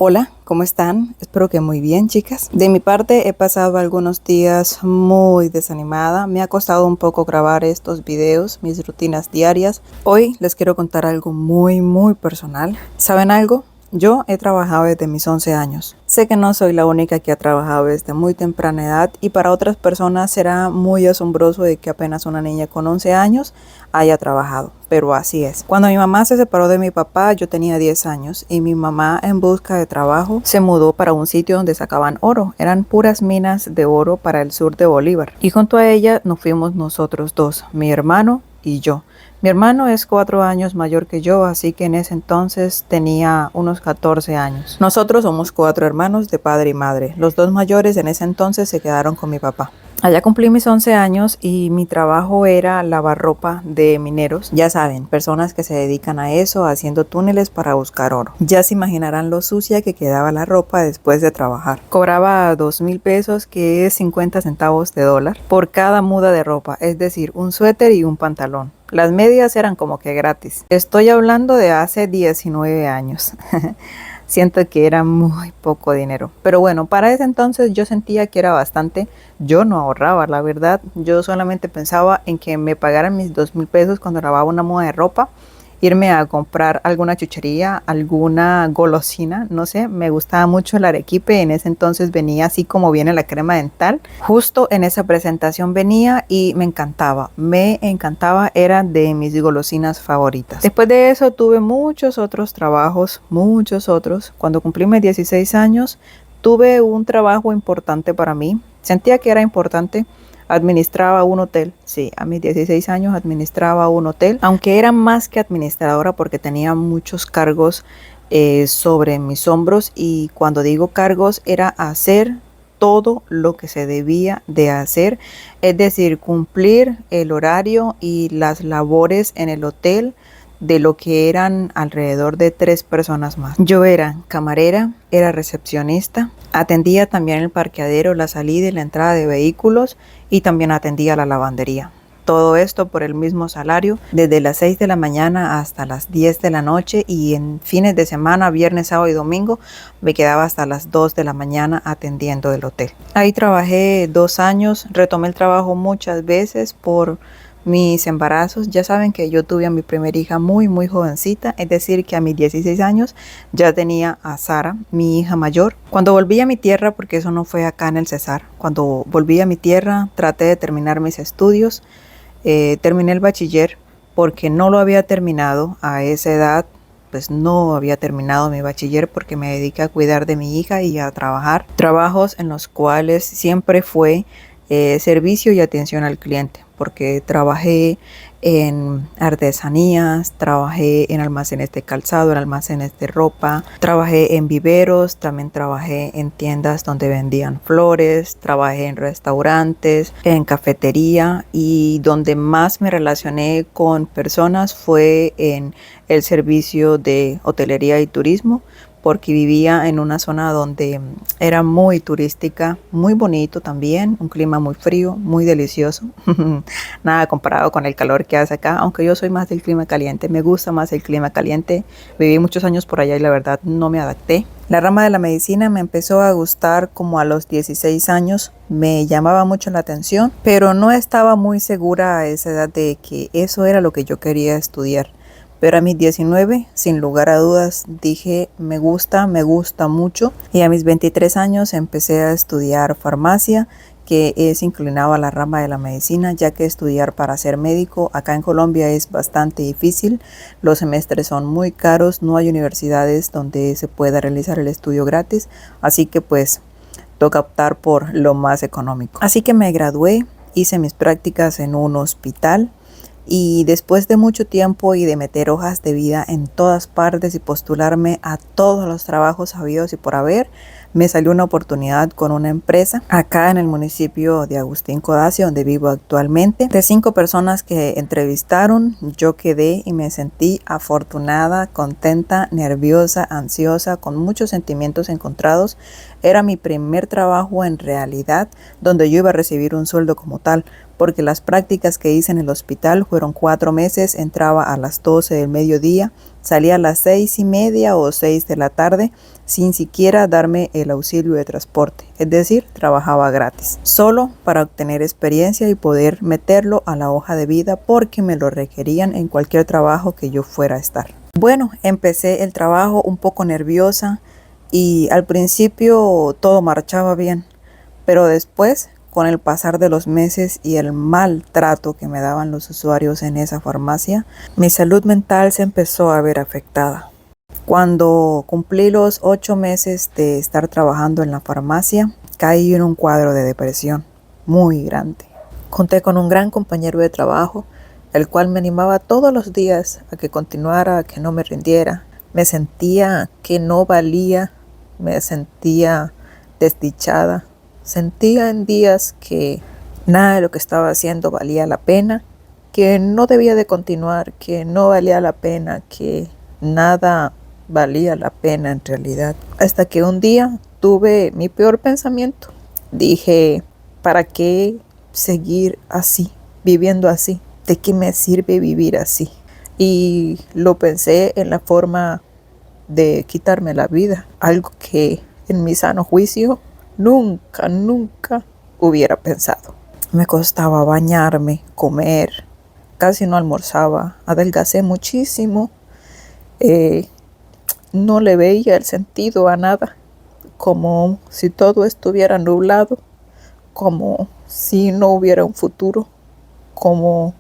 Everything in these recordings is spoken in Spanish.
Hola, ¿cómo están? Espero que muy bien, chicas. De mi parte he pasado algunos días muy desanimada. Me ha costado un poco grabar estos videos, mis rutinas diarias. Hoy les quiero contar algo muy personal. ¿Saben algo? Yo he trabajado desde mis 11 años. Sé que no soy la única que ha trabajado desde muy temprana edad y para otras personas será muy asombroso de que apenas una niña con 11 años haya trabajado, pero así es. Cuando mi mamá se separó de mi papá, yo tenía 10 años y mi mamá, en busca de trabajo, se mudó para un sitio donde sacaban oro. Eran puras minas de oro para el sur de Bolívar. Y junto a ella nos fuimos nosotros dos, mi hermano y yo. Mi hermano es 4 años mayor que yo, así que en ese entonces tenía unos 14 años. Nosotros somos 4 hermanos de padre y madre. Los 2 mayores en ese entonces se quedaron con mi papá. Allá cumplí mis 11 años y mi trabajo era lavar ropa de mineros. Ya saben, personas que se dedican a eso, haciendo túneles para buscar oro. Ya se imaginarán lo sucia que quedaba la ropa después de trabajar. Cobraba 2,000 pesos, que es 50 centavos de dólar, por cada muda de ropa, es decir, un suéter y un pantalón. Las medias eran como que gratis. Estoy hablando de hace 19 años. Siento que era muy poco dinero. Pero bueno, para ese entonces yo sentía que era bastante. Yo no ahorraba, la verdad. Yo solamente pensaba en que me pagaran mis 2,000 pesos cuando lavaba una muda de ropa, irme a comprar alguna chuchería, alguna golosina, no sé, me gustaba mucho el arequipe. En ese entonces venía así como viene la crema dental. Justo en esa presentación venía y me encantaba, era de mis golosinas favoritas. Después de eso tuve muchos otros trabajos, muchos otros. Cuando cumplí mis 16 años, tuve un trabajo importante para mí. Sentía que era importante. Administraba un hotel, sí, a mis 16 años administraba un hotel, aunque era más que administradora porque tenía muchos cargos sobre mis hombros, y cuando digo cargos era hacer todo lo que se debía de hacer, es decir, cumplir el horario y las labores en el hotel de lo que eran alrededor de 3 personas más. Yo era camarera, era recepcionista, atendía también el parqueadero, la salida y la entrada de vehículos, y también atendía la lavandería. Todo esto por el mismo salario, desde las 6 de la mañana hasta las 10 de la noche, y en fines de semana, viernes, sábado y domingo, me quedaba hasta las 2 de la mañana atendiendo el hotel. Ahí trabajé 2 años, retomé el trabajo muchas veces por mis embarazos. Ya saben que yo tuve a mi primera hija muy jovencita, es decir que a mis 16 años ya tenía a Sara, mi hija mayor. Cuando volví a mi tierra, porque eso no fue acá en el Cesar, cuando volví a mi tierra traté de terminar mis estudios. Terminé el bachiller porque no lo había terminado a esa edad. Pues no había terminado mi bachiller porque me dediqué a cuidar de mi hija y a trabajar. Trabajos en los cuales siempre fue servicio y atención al cliente, porque trabajé en artesanías, trabajé en almacenes de calzado, en almacenes de ropa, trabajé en viveros, también trabajé en tiendas donde vendían flores, trabajé en restaurantes, en cafetería, y donde más me relacioné con personas fue en el servicio de hotelería y turismo, porque vivía en una zona donde era muy turística, muy bonito también, un clima muy frío, muy delicioso. Nada comparado con el calor que hace acá, aunque yo soy más del clima caliente, me gusta más el clima caliente. Viví muchos años por allá y la verdad no me adapté. La rama de la medicina me empezó a gustar como a los 16 años, me llamaba mucho la atención, pero no estaba muy segura a esa edad de que eso era lo que yo quería estudiar. Pero a mis 19, sin lugar a dudas, dije, me gusta mucho. Y a mis 23 años empecé a estudiar farmacia, que es inclinado a la rama de la medicina, ya que estudiar para ser médico acá en Colombia es bastante difícil. Los semestres son muy caros, no hay universidades donde se pueda realizar el estudio gratis, así que pues toca optar por lo más económico. Así que me gradué, hice mis prácticas en un hospital. Y después de mucho tiempo y de meter hojas de vida en todas partes y postularme a todos los trabajos habidos y por haber, me salió una oportunidad con una empresa acá en el municipio de Agustín Codazzi, donde vivo actualmente. De 5 personas que entrevistaron, yo quedé y me sentí afortunada, contenta, nerviosa, ansiosa, con muchos sentimientos encontrados. Era mi primer trabajo en realidad donde yo iba a recibir un sueldo como tal, porque las prácticas que hice en el hospital fueron 4 meses, entraba a las 12 del mediodía, Salía a las 6:30 o 6 de la tarde sin siquiera darme el auxilio de transporte, es decir, trabajaba gratis, solo para obtener experiencia y poder meterlo a la hoja de vida porque me lo requerían en cualquier trabajo que yo fuera a estar. Bueno, empecé el trabajo un poco nerviosa y al principio todo marchaba bien, pero después, con el pasar de los meses y el maltrato que me daban los usuarios en esa farmacia, mi salud mental se empezó a ver afectada. Cuando cumplí los 8 meses de estar trabajando en la farmacia, caí en un cuadro de depresión muy grande. Conté con un gran compañero de trabajo, el cual me animaba todos los días a que continuara, a que no me rindiera. Me sentía que no valía, me sentía desdichada. Sentía en días que nada de lo que estaba haciendo valía la pena, que no debía de continuar, que no valía la pena, que nada valía la pena en realidad. Hasta que un día tuve mi peor pensamiento. Dije, ¿para qué seguir así, viviendo así? ¿De qué me sirve vivir así? Y lo pensé en la forma de quitarme la vida, algo que en mi sano juicio nunca hubiera pensado. Me costaba bañarme, comer, casi no almorzaba, adelgacé muchísimo, no le veía el sentido a nada, como si todo estuviera nublado, como si no hubiera un futuro, como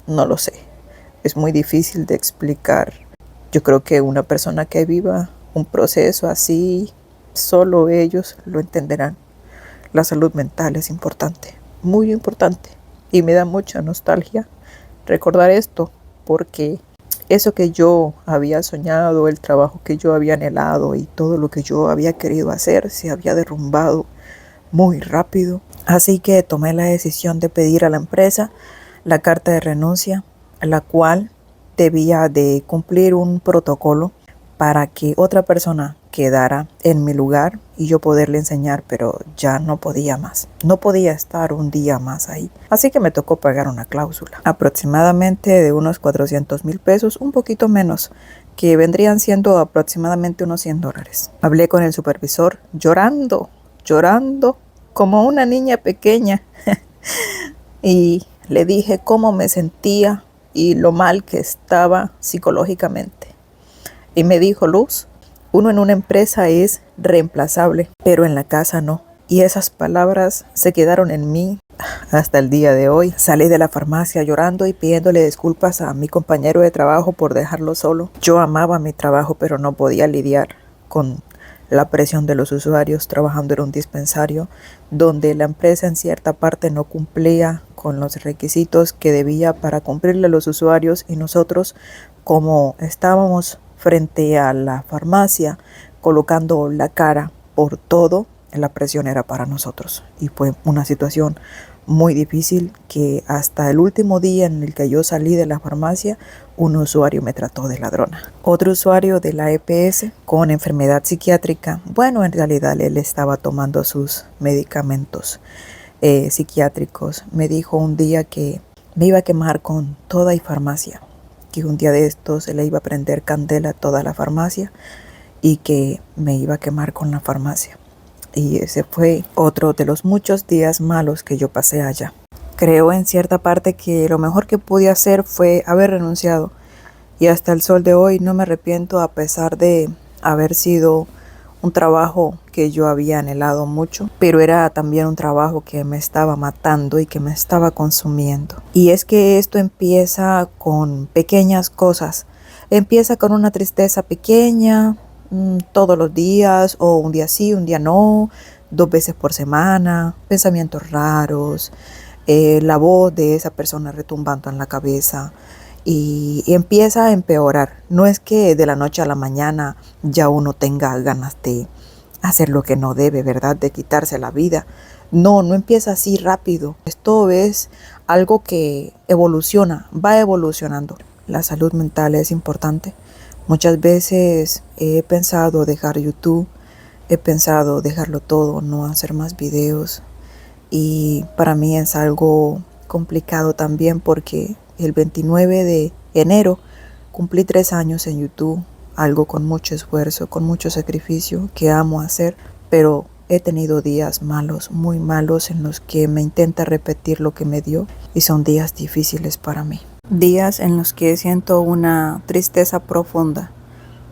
no lo sé. Es muy difícil de explicar. Yo creo que una persona que viva un proceso así, solo ellos lo entenderán. La salud mental es importante, muy importante. Y me da mucha nostalgia recordar esto, porque eso que yo había soñado, el trabajo que yo había anhelado y todo lo que yo había querido hacer se había derrumbado muy rápido. Así que tomé la decisión de pedir a la empresa la carta de renuncia, la cual debía de cumplir un protocolo para que otra persona quedara en mi lugar y yo poderle enseñar, pero ya no podía más. No podía estar un día más ahí. Así que me tocó pagar una cláusula, aproximadamente de unos 400,000 pesos, un poquito menos, que vendrían siendo aproximadamente unos $100. Hablé con el supervisor llorando como una niña pequeña y le dije cómo me sentía y lo mal que estaba psicológicamente. Y me dijo, Luz, uno en una empresa es reemplazable, pero en la casa no. Y esas palabras se quedaron en mí hasta el día de hoy. Salí de la farmacia llorando y pidiéndole disculpas a mi compañero de trabajo por dejarlo solo. Yo amaba mi trabajo, pero no podía lidiar con la presión de los usuarios trabajando en un dispensario donde la empresa en cierta parte no cumplía con los requisitos que debía para cumplirle a los usuarios, y nosotros, como estábamos frente a la farmacia colocando la cara por todo, la presión era para nosotros y fue una situación muy difícil que hasta el último día en el que yo salí de la farmacia, un usuario me trató de ladrona. Otro usuario de la EPS con enfermedad psiquiátrica, bueno, en realidad él estaba tomando sus medicamentos psiquiátricos, me dijo un día que me iba a quemar con toda y farmacia, que un día de estos le iba a prender candela a toda la farmacia y que me iba a quemar con la farmacia. Y ese fue otro de los muchos días malos que yo pasé allá. Creo en cierta parte que lo mejor que pude hacer fue haber renunciado. Y hasta el sol de hoy no me arrepiento, a pesar de haber sido un trabajo que yo había anhelado mucho. Pero era también un trabajo que me estaba matando y que me estaba consumiendo. Y es que esto empieza con pequeñas cosas. Empieza con una tristeza pequeña, todos los días, o un día sí, un día no, 2 veces por semana, pensamientos raros, la voz de esa persona retumbando en la cabeza y empieza a empeorar. No es que de la noche a la mañana ya uno tenga ganas de hacer lo que no debe, ¿verdad? De quitarse la vida. No empieza así rápido. Esto es algo que evoluciona, va evolucionando. La salud mental es importante. Muchas veces he pensado dejar YouTube, he pensado dejarlo todo, no hacer más videos. Y para mí es algo complicado también porque el 29 de enero Cumplí 3 años en YouTube, algo con mucho esfuerzo, con mucho sacrificio que amo hacer, pero he tenido días malos, muy malos, en los que me intenta repetir lo que me dio y son días difíciles para mí. Días en los que siento una tristeza profunda.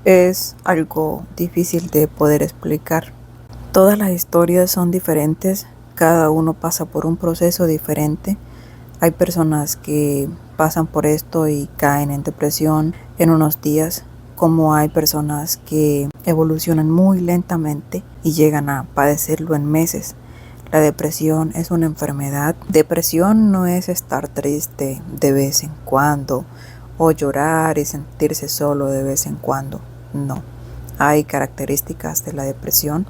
Es algo difícil de poder explicar. Todas las historias son diferentes, cada uno pasa por un proceso diferente. Hay personas que pasan por esto y caen en depresión en unos días, como hay personas que evolucionan muy lentamente y llegan a padecerlo en meses. La depresión es una enfermedad. Depresión no es estar triste de vez en cuando o llorar y sentirse solo de vez en cuando. No. Hay características de la depresión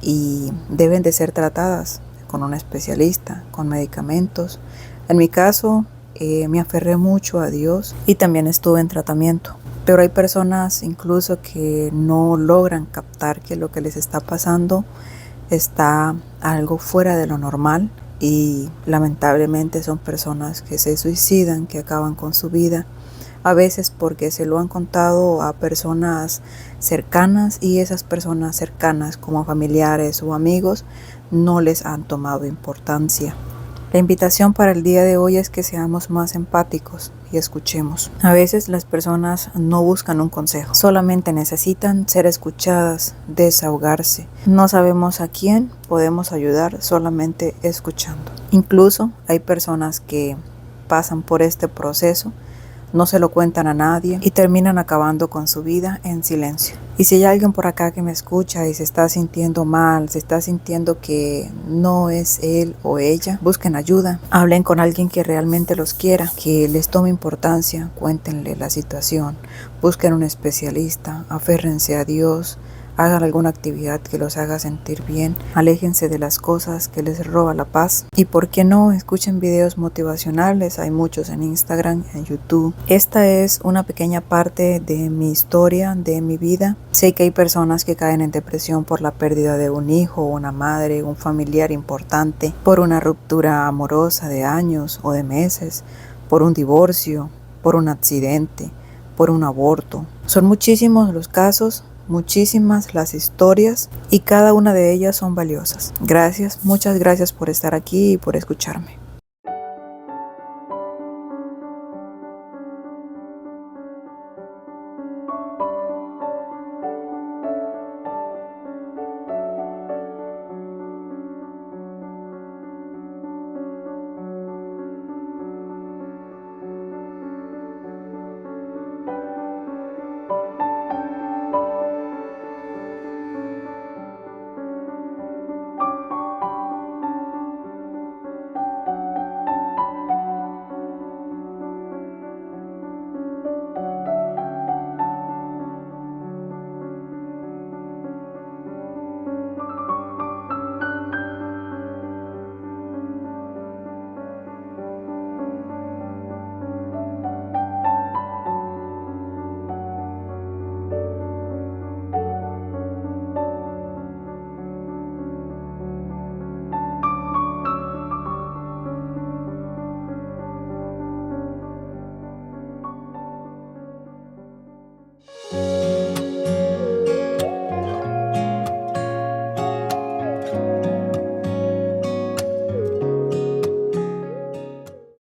y deben de ser tratadas con un especialista, con medicamentos. En mi caso, me aferré mucho a Dios y también estuve en tratamiento. Pero hay personas incluso que no logran captar que lo que les está pasando está algo fuera de lo normal y lamentablemente son personas que se suicidan, que acaban con su vida, a veces porque se lo han contado a personas cercanas y esas personas cercanas, como familiares o amigos, no les han tomado importancia. La invitación para el día de hoy es que seamos más empáticos y escuchemos. A veces las personas no buscan un consejo, solamente necesitan ser escuchadas, desahogarse. No sabemos a quién podemos ayudar solamente escuchando. Incluso hay personas que pasan por este proceso, no se lo cuentan a nadie y terminan acabando con su vida en silencio. Y si hay alguien por acá que me escucha y se está sintiendo mal, se está sintiendo que no es él o ella, busquen ayuda, hablen con alguien que realmente los quiera, que les tome importancia, cuéntenle la situación, busquen un especialista, aférrense a Dios, hagan alguna actividad que los haga sentir bien, aléjense de las cosas que les roba la paz y por qué no, escuchen videos motivacionales, hay muchos en Instagram, en YouTube. Esta es una pequeña parte de mi historia, de mi vida. Sé que hay personas que caen en depresión por la pérdida de un hijo, una madre, un familiar importante, por una ruptura amorosa de años o de meses, por un divorcio, por un accidente, por un aborto. Son muchísimos los casos, muchísimas las historias y cada una de ellas son valiosas. Gracias, muchas gracias por estar aquí y por escucharme.